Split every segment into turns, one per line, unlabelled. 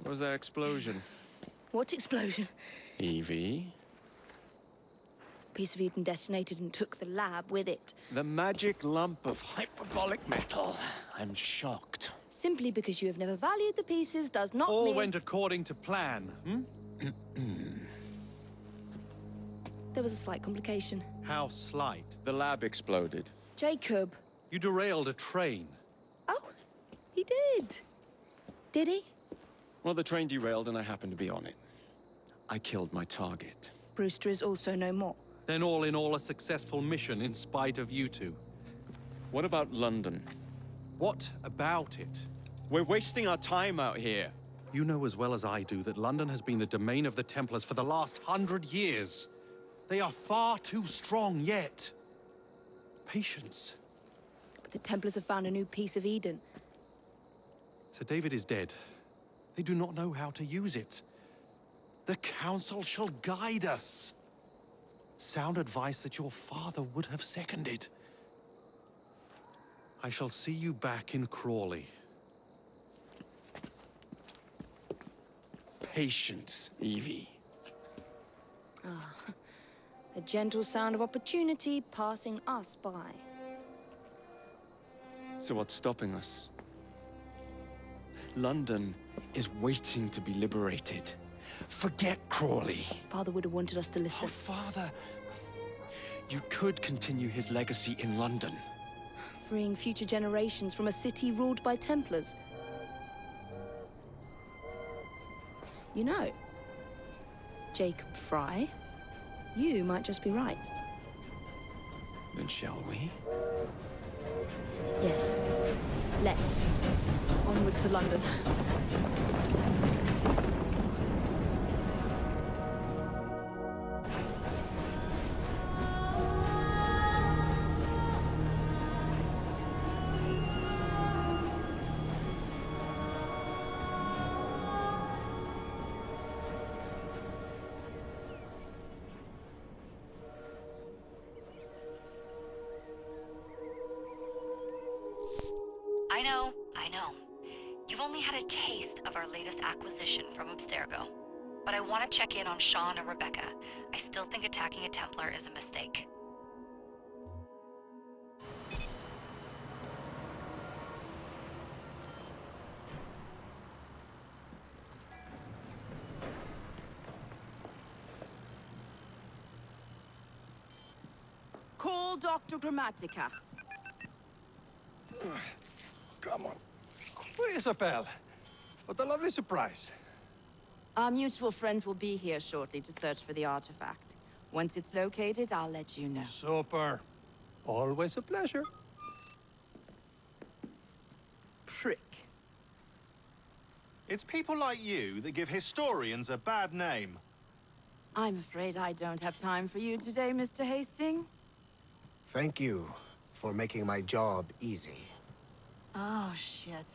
What was that explosion?
What explosion?
Evie?
Piece of Eden detonated and took the lab with it.
The magic lump of hyperbolic metal. I'm shocked.
Simply because you have never valued the pieces does not
All
mean...
went according to plan, hmm?
There was a slight complication.
How slight.
The lab exploded.
Jacob.
You derailed a train.
Oh, he did. Did he?
Well, the train derailed and I happened to be on it. I killed my target.
Brewster is also no more.
Then all in all, a successful mission in spite of you two.
What about London?
What about it?
We're wasting our time out here.
You know as well as I do that London has been the domain of the Templars for the last 100 years. They are far too strong yet. Patience.
But the Templars have found a new piece of Eden.
Sir David is dead. They do not know how to use it. The Council shall guide us. Sound advice that your father would have seconded. I shall see you back in Crawley.
Patience, Evie.
The gentle sound of opportunity passing us by.
So what's stopping us? London is waiting to be liberated. Forget Crawley.
Father would have wanted us to
Oh,
listen.
Father. You could continue his legacy in London.
Freeing future generations from a city ruled by Templars. You know, Jacob Fry, you might just be right.
Then shall we?
Yes. Let's. Onward to London.
I know. You've only had a taste of our latest acquisition from Abstergo. But I want to check in on Sean and Rebecca. I still think attacking a Templar is a mistake.
Call Dr. Grammatica.
Come on. Isabel. What a lovely surprise.
Our mutual friends will be here shortly to search for the artifact. Once it's located, I'll let you know.
Super. Always a pleasure.
Prick.
It's people like you that give historians a bad name.
I'm afraid I don't have time for you today, Mr. Hastings.
Thank you for making my job easy.
Oh, shit.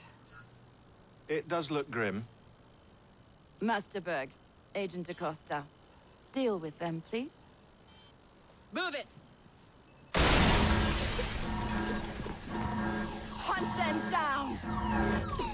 It does look grim.
Master Berg, Agent Acosta. Deal with them, please. Move it! Hunt them down!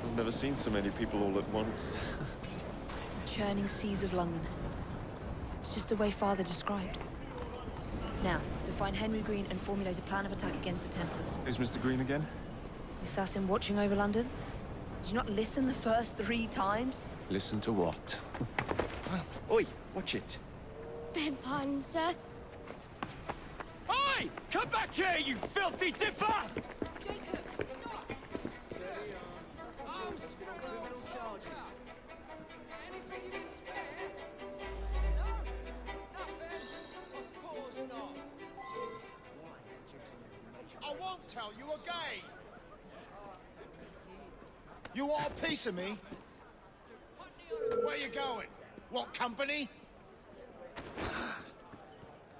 I've never seen so many people all at once.
Churning seas of London. It's just the way Father described. Now, to find Henry Green and formulate a plan of attack against the Templars.
Who's Mr. Green again?
The assassin watching over London? Did you not listen the first 3 times?
Listen to what? Oi, watch it.
Beg pardon, sir.
Oi! Come back here, you filthy dipper!
Jacob, stop! Arms straight on charges. Anything you can spare? No, nothing. Of course not.
I won't tell you again! You want a piece of me? Where you going? Want company?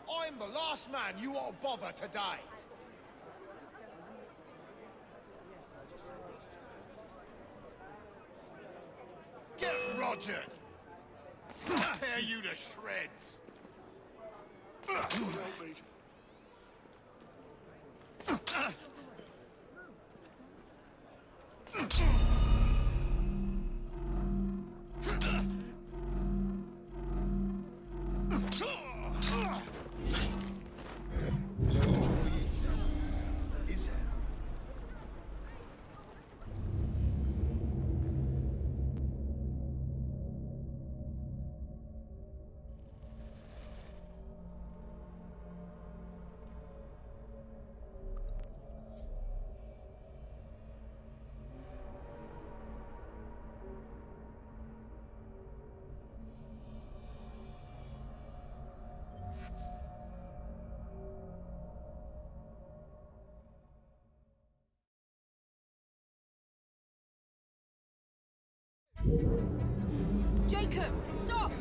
I'm the last man you ought to bother today. Get rogered! Tear you to shreds! Help me. Is it?
Jacob, stop!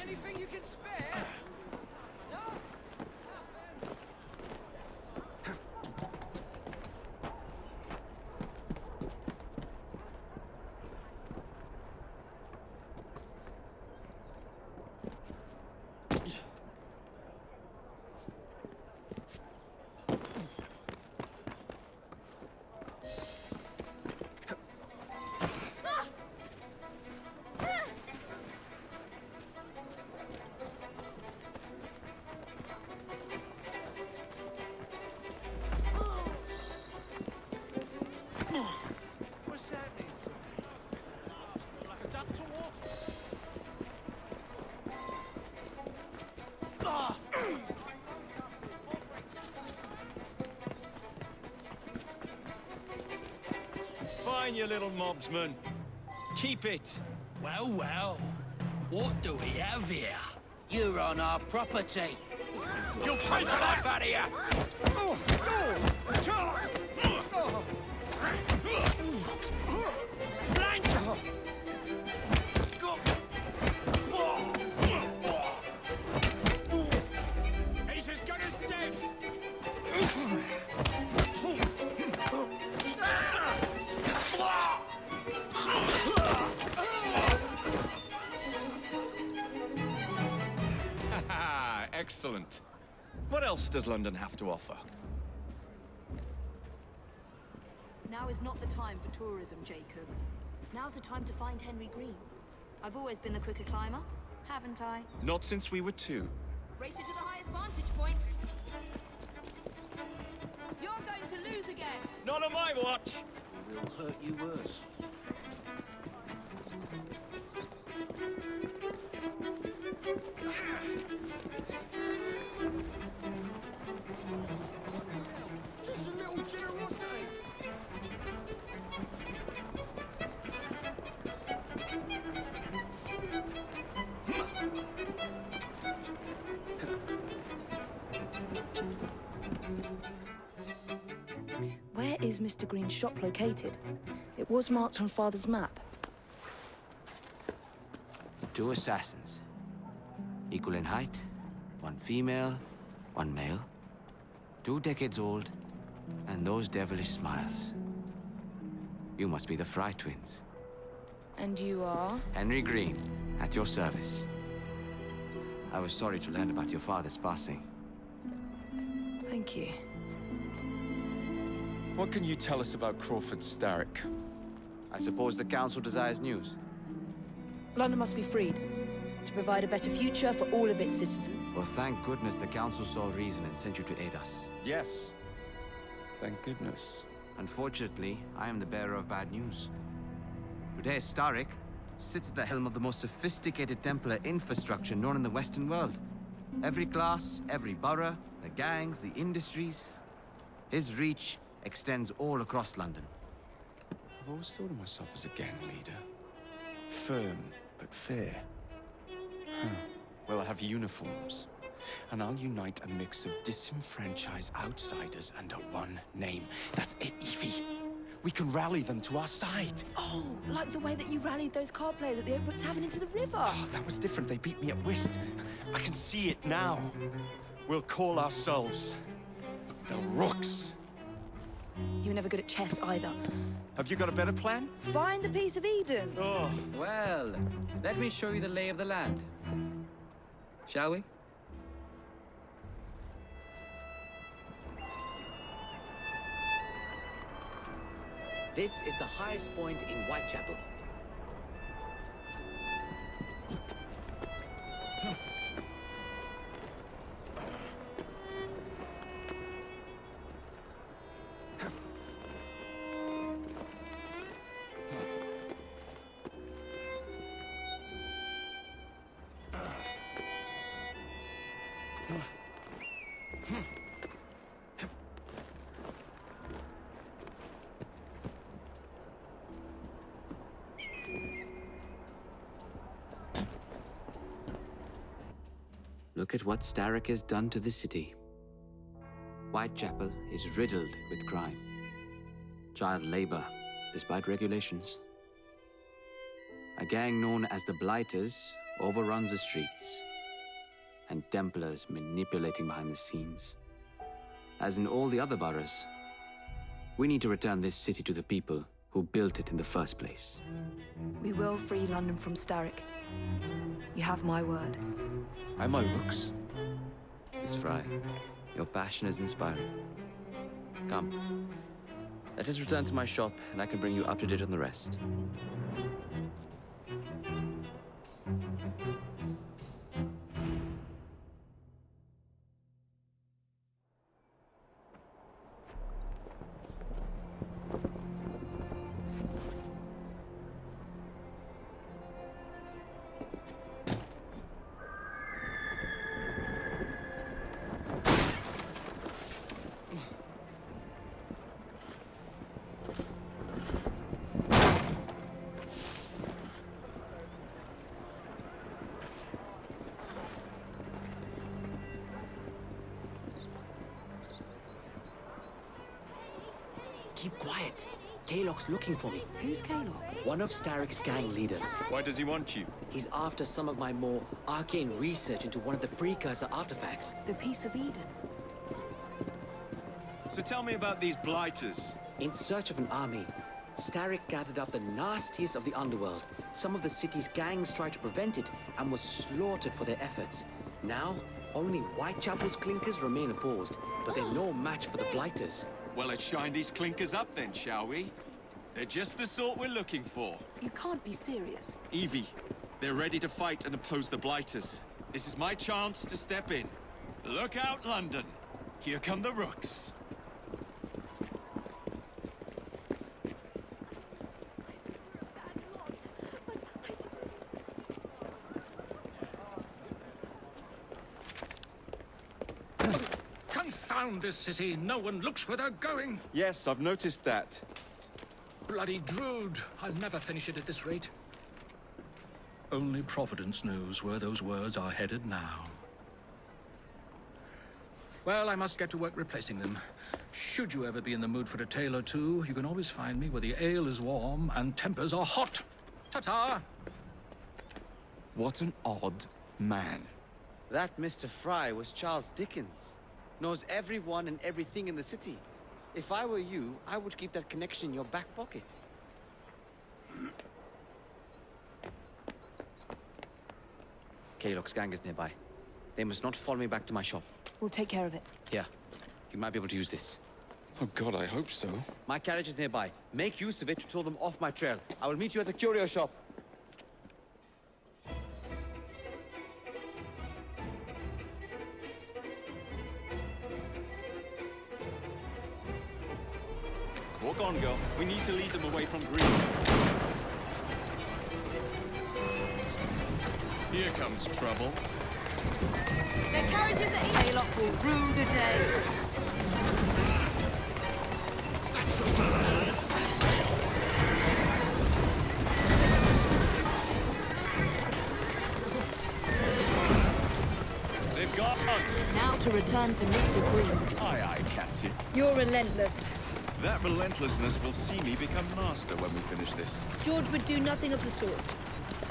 Anything you can spare? No, nothing.
What's happening to me? Like a duck to water? Ah!
Fine, you little mobsman. Keep it.
Well, well. What do we have here? You're on our property.
You'll chase life out of you!
Flank!
He's as good as dead!
Excellent. What else does London have to offer?
Now is not the time for tourism, Jacob. Now's the time to find Henry Green. I've always been the quicker climber, haven't I?
Not since we were 2.
Race you to the highest vantage point. You're going to lose again.
Not on my watch!
We'll hurt you worse.
Just a little generosity.
Where is Mr. Green's shop located? It was marked on Father's map.
2 assassins. Equal in height. 1 female, 1 male. 2 decades old. And those devilish smiles. You must be the Fry twins.
And you are?
Henry Green, at your service. I was sorry to learn about your father's passing.
Thank you.
What can you tell us about Crawford Starrick?
I suppose the Council desires news.
London must be freed, to provide a better future for all of its citizens.
Well, thank goodness the Council saw reason and sent you to aid us.
Yes. Thank goodness.
Unfortunately, I am the bearer of bad news. Today, Starrick sits at the helm of the most sophisticated Templar infrastructure known in the Western world. Every class, every borough, the gangs, the industries. His reach extends all across London.
I've always thought of myself as a gang leader. Firm, but fair. Huh. Well, I have uniforms. And I'll unite a mix of disenfranchised outsiders under one name. That's it, Evie. We can rally them to our side.
Oh, like the way that you rallied those card players at the Oakbrook Tavern into the river.
Oh, that was different. They beat me at whist. I can see it now. We'll call ourselves the Rooks.
You were never good at chess either.
Have you got a better plan?
Find the piece of Eden.
Oh.
Well, let me show you the lay of the land. Shall we?
This is the highest point in Whitechapel.
Look at what Starrick has done to the city. Whitechapel is riddled with crime. Child labor, despite regulations. A gang known as the Blighters overruns the streets. And Templars manipulating behind the scenes. As in all the other boroughs, we need to return this city to the people who built it in the first place.
We will free London from Starrick. You have my word.
And my looks.
Miss Fry, your passion is inspiring. Come, let us return to my shop, and I can bring you up to date on the rest.
Keep quiet. Kaylock's looking for me.
Who's Kaylock?
One of Starrick's gang leaders.
Why does he want you?
He's after some of my more arcane research into one of the precursor artifacts.
The piece of Eden.
So tell me about these Blighters.
In search of an army, Starrick gathered up the nastiest of the underworld. Some of the city's gangs tried to prevent it and were slaughtered for their efforts. Now, Only Whitechapel's clinkers remain opposed, but they're no match for the Blighters.
Well, let's shine these clinkers up then, shall we? They're just the sort we're looking for.
You can't be serious.
Evie, they're ready to fight and oppose the Blighters. This is my chance to step in. Look out, London. Here come the Rooks.
Confound this city. No one looks where they're going.
Yes, I've noticed that.
Bloody Drood. I'll never finish it at this rate. Only Providence knows where those words are headed now. Well, I must get to work replacing them. Should you ever be in the mood for a tale or two, you can always find me where the ale is warm and tempers are hot. Ta-ta!
What an odd man.
That Mr. Fry was Charles Dickens. Knows everyone and everything in the city. If I were you, I would keep that connection in your back pocket. Kaylock's gang is nearby. They must not follow me back to my shop.
We'll take care of it.
Here, you might be able to use this.
Oh God, I hope so.
My carriage is nearby. Make use of it to throw them off my trail. I will meet you at the curio shop.
Walk on, girl. We need to lead them away from Green. Here comes trouble.
Their carriages at Haylock will rue the day.
They've gone.
Now to return to Mr. Green.
Aye, aye, Captain.
You're relentless.
That relentlessness will see me become master when we finish this.
George would do nothing of the sort.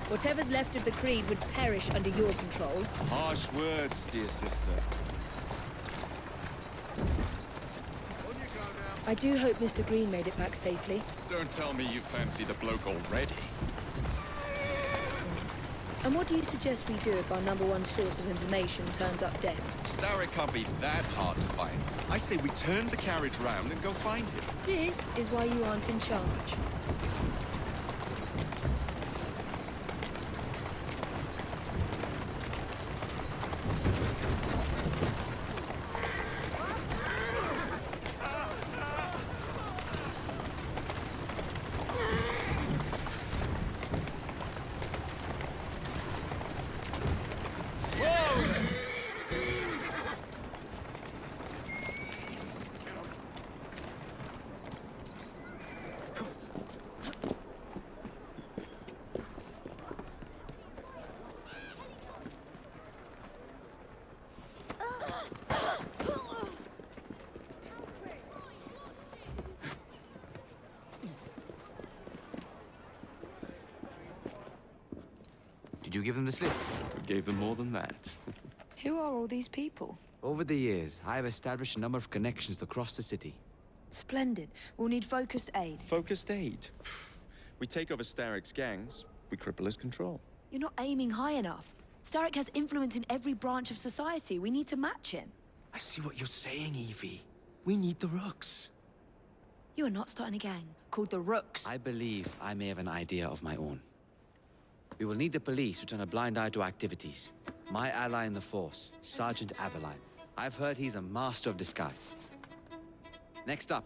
Whatever's left of the Creed would perish under your control.
Harsh words, dear sister.
I do hope Mr. Green made it back safely.
Don't tell me you fancy the bloke already.
And what do you suggest we do if our #1 source of information turns up dead?
Starrick can't be that hard to find. I say we turn the carriage round and go find him.
This is why you aren't in charge.
Did you give them the slip?
We gave them more than that.
Who are all these people?
Over the years, I have established a number of connections across the city.
Splendid. We'll need focused aid.
Focused aid. We take over Starrick's gangs, we cripple his control.
You're not aiming high enough. Starrick has influence in every branch of society. We need to match him.
I see what you're saying, Evie. We need the Rooks.
You are not starting a gang called the Rooks.
I believe I may have an idea of my own. We will need the police to turn a blind eye to activities. My ally in the force, Sergeant Aberline. I've heard he's a master of disguise. Next up,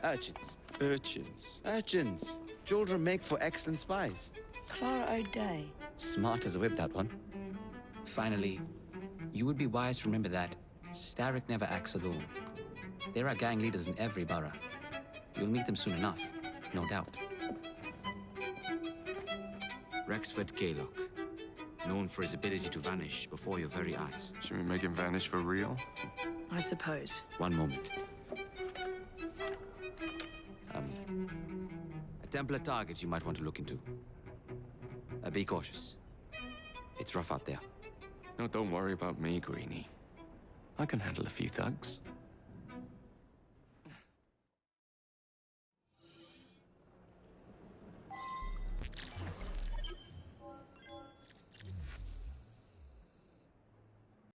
urchins.
Urchins?
Urchins. Children make for excellent spies.
Clara O'Day.
Smart as a whip, that one. Finally, you would be wise to remember that Starrick never acts alone. There are gang leaders in every borough. You'll meet them soon enough, no doubt. Rexford Kaylock, known for his ability to vanish before your very eyes.
Should we make him vanish for real?
I suppose.
One moment. A Templar target you might want to look into. Be cautious. It's rough out there.
No, don't worry about me, Greenie. I can handle a few thugs.